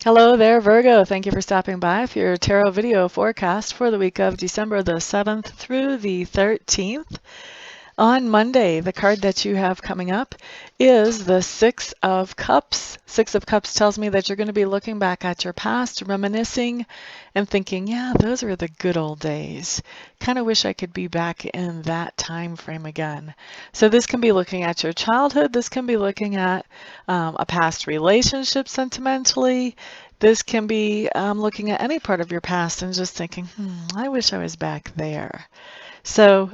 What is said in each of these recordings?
Hello there, Virgo. Thank you for stopping by for your tarot video forecast for the week of December the 7th through the 13th. On Monday, the card that you have coming up is the Six of Cups. Six of Cups tells me that you're going to be looking back at your past, reminiscing, and thinking, yeah, those were the good old days. Kind of wish I could be back in that time frame again. So this can be looking at your childhood. This can be looking at a past relationship sentimentally. This can be looking at any part of your past and just thinking, I wish I was back there. So,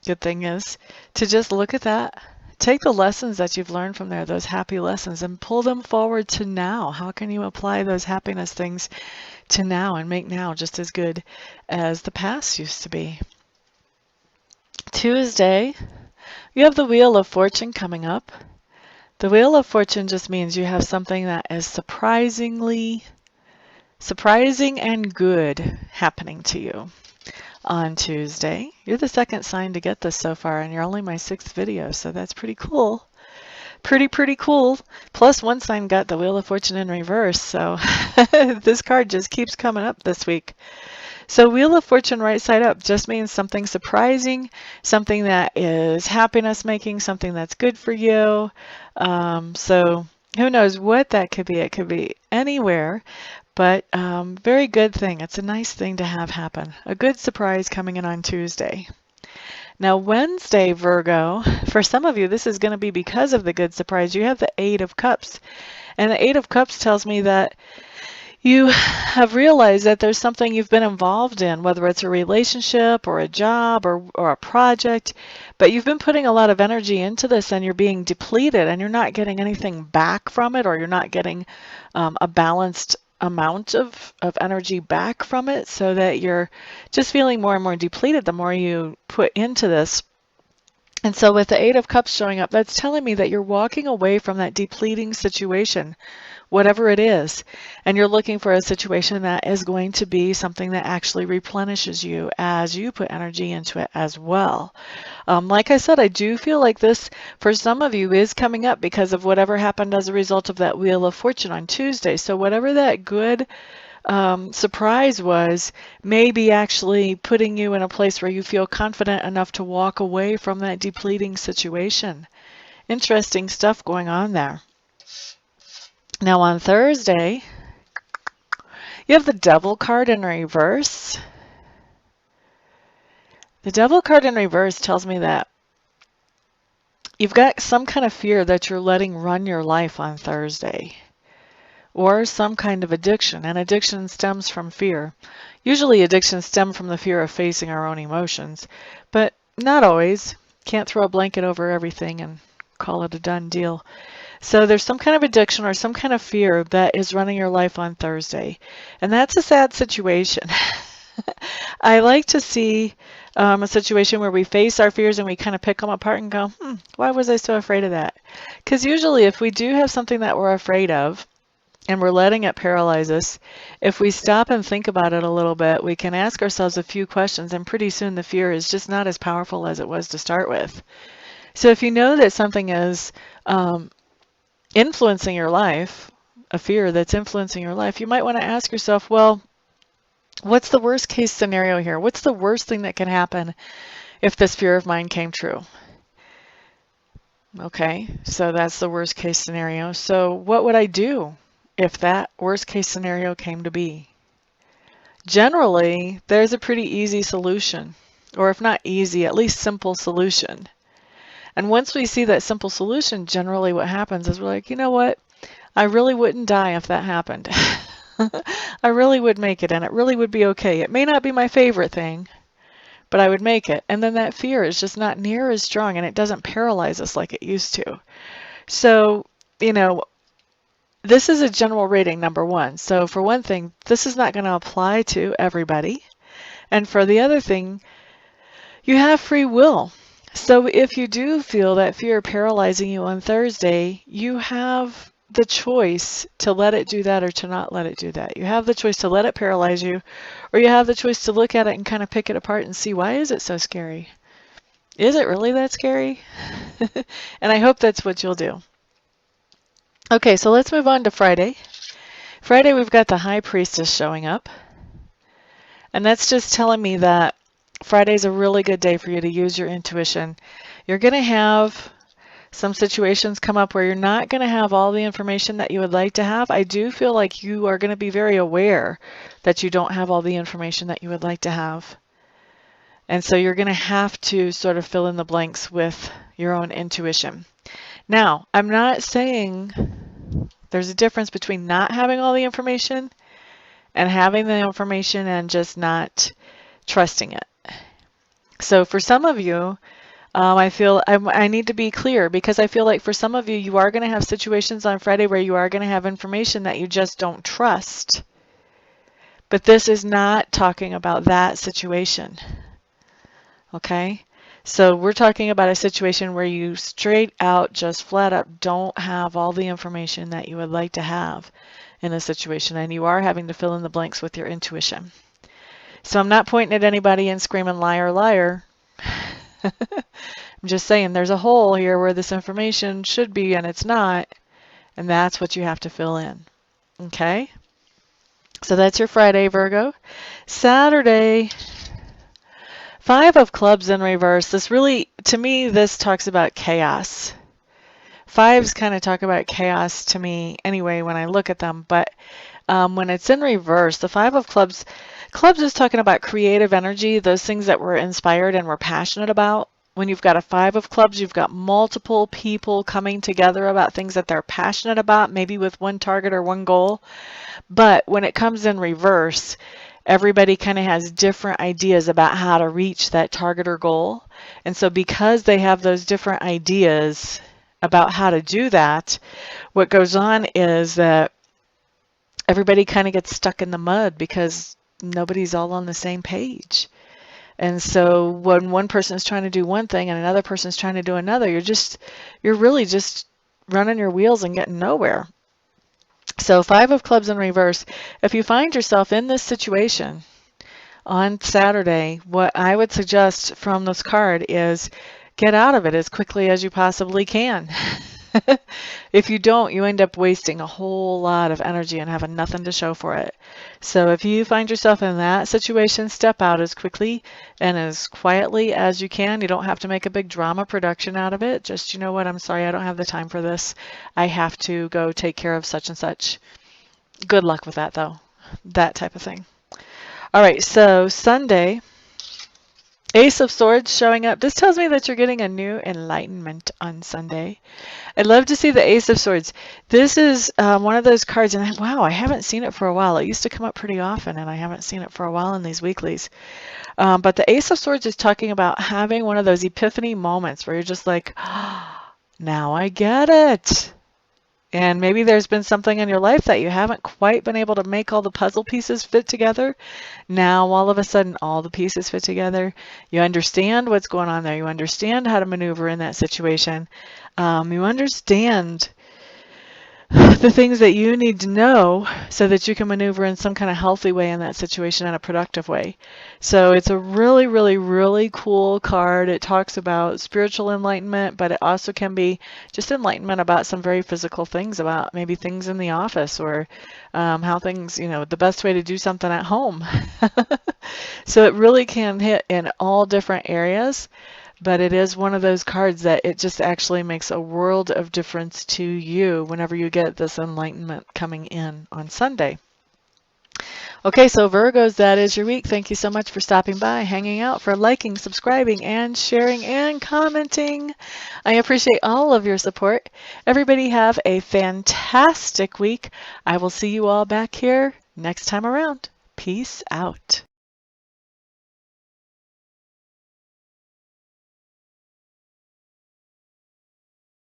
good thing is to just look at that, take the lessons that you've learned from there, those happy lessons, and pull them forward to now. How can you apply those happiness things to now and make now just as good as the past used to be? Tuesday, you have the Wheel of Fortune coming up. The Wheel of Fortune just means you have something that is surprising and good happening to you on Tuesday. You're the second sign to get this so far, and you're only my 6th video, so that's pretty cool. Pretty cool. Plus, one sign got the Wheel of Fortune in reverse, so this card just keeps coming up this week. So Wheel of Fortune right side up just means something surprising, something that is happiness making, something that's good for you. So who knows what that could be? It could be anywhere. But very good thing. It's a nice thing to have happen. A good surprise coming in on Tuesday. Now Wednesday, Virgo, for some of you, this is going to be because of the good surprise. You have the Eight of Cups. And the Eight of Cups tells me that you have realized that there's something you've been involved in, whether it's a relationship or a job or a project, but you've been putting a lot of energy into this and you're being depleted and you're not getting anything back from it, or you're not getting a balanced amount of energy back from it, so that you're just feeling more and more depleted the more you put into this. And so with the Eight of Cups showing up, that's telling me that you're walking away from that depleting situation, whatever it is, and you're looking for a situation that is going to be something that actually replenishes you as you put energy into it as well. Like I said, I do feel like this, for some of you, is coming up because of whatever happened as a result of that Wheel of Fortune on Tuesday. So whatever that good surprise was, may be actually putting you in a place where you feel confident enough to walk away from that depleting situation. Interesting stuff going on there. Now on Thursday, you have the Devil card in reverse. The Devil card in reverse tells me that you've got some kind of fear that you're letting run your life on Thursday, or some kind of addiction, and addiction stems from fear. Usually addictions stem from the fear of facing our own emotions, but not always. Can't throw a blanket over everything and call it a done deal. So there's some kind of addiction or some kind of fear that is running your life on Thursday, and that's a sad situation. I like to see a situation where we face our fears and we kind of pick them apart and go, why was I so afraid of that? Because usually if we do have something that we're afraid of and we're letting it paralyze us, if we stop and think about it a little bit, we can ask ourselves a few questions, and pretty soon the fear is just not as powerful as it was to start with. So if you know that something is influencing your life, a fear that's influencing your life, you might want to ask yourself, well, what's the worst case scenario here? What's the worst thing that can happen if this fear of mine came true? Okay, so that's the worst case scenario. So what would I do if that worst case scenario came to be? Generally, there's a pretty easy solution, or if not easy, at least simple solution. And once we see that simple solution, generally what happens is we're like, you know what? I really wouldn't die if that happened. I really would make it, and it really would be okay. It may not be my favorite thing, but I would make it. And then that fear is just not near as strong, and it doesn't paralyze us like it used to. So, you know, this is a general rating, number one. So for one thing, this is not going to apply to everybody. And for the other thing, you have free will. So if you do feel that fear paralyzing you on Thursday, you have the choice to let it do that or to not let it do that. You have the choice to let it paralyze you, or you have the choice to look at it and kind of pick it apart and see, why is it so scary? Is it really that scary? And I hope that's what you'll do. Okay, so let's move on to Friday. Friday, we've got the High Priestess showing up. And that's just telling me that Friday's a really good day for you to use your intuition. You're going to have some situations come up where you're not going to have all the information that you would like to have. I do feel like you are going to be very aware that you don't have all the information that you would like to have. And so you're going to have to sort of fill in the blanks with your own intuition. Now, I'm not saying there's a difference between not having all the information and having the information and just not trusting it. So for some of you, I feel I need to be clear, because I feel like for some of you, you are going to have situations on Friday where you are going to have information that you just don't trust. But this is not talking about that situation. Okay? So we're talking about a situation where you straight out, just flat up, don't have all the information that you would like to have in a situation, and you are having to fill in the blanks with your intuition. So I'm not pointing at anybody and screaming liar, liar. I'm just saying there's a hole here where this information should be and it's not, and that's what you have to fill in. Okay? So that's your Friday, Virgo. Saturday, 5 of Clubs in reverse. This really, to me, this talks about chaos. Fives kind of talk about chaos to me anyway when I look at them, but when it's in reverse, the 5 of Clubs is talking about creative energy, those things that we're inspired and we're passionate about. When you've got a 5 of Clubs, you've got multiple people coming together about things that they're passionate about, maybe with one target or one goal. But when it comes in reverse, everybody kind of has different ideas about how to reach that target or goal. And so because they have those different ideas about how to do that, what goes on is that everybody kind of gets stuck in the mud because nobody's all on the same page. And so when one person is trying to do one thing and another person is trying to do another, you're really just running your wheels and getting nowhere. So 5 of Clubs in reverse, if you find yourself in this situation on Saturday, what I would suggest from this card is get out of it as quickly as you possibly can. If you don't, you end up wasting a whole lot of energy and having nothing to show for it. So if you find yourself in that situation, step out as quickly and as quietly as you can. You don't have to make a big drama production out of it. Just, you know what, I'm sorry, I don't have the time for this. I have to go take care of such and such. Good luck with that, though. That type of thing. All right, so Sunday, Ace of Swords showing up. This tells me that you're getting a new enlightenment on Sunday. I'd love to see the Ace of Swords. This is one of those cards, and wow, I haven't seen it for a while. It used to come up pretty often, and I haven't seen it for a while in these weeklies. But the Ace of Swords is talking about having one of those epiphany moments where you're just like, oh, now I get it. And maybe there's been something in your life that you haven't quite been able to make all the puzzle pieces fit together. Now, all of a sudden, all the pieces fit together. You understand what's going on there. You understand how to maneuver in that situation. You understand the things that you need to know so that you can maneuver in some kind of healthy way in that situation and a productive way. So it's a really, really, really cool card. It talks about spiritual enlightenment, but it also can be just enlightenment about some very physical things, about maybe things in the office or how things, you know, the best way to do something at home. So it really can hit in all different areas. But it is one of those cards that it just actually makes a world of difference to you whenever you get this enlightenment coming in on Sunday. Okay, so Virgos, that is your week. Thank you so much for stopping by, hanging out, for liking, subscribing, and sharing, and commenting. I appreciate all of your support. Everybody have a fantastic week. I will see you all back here next time around. Peace out.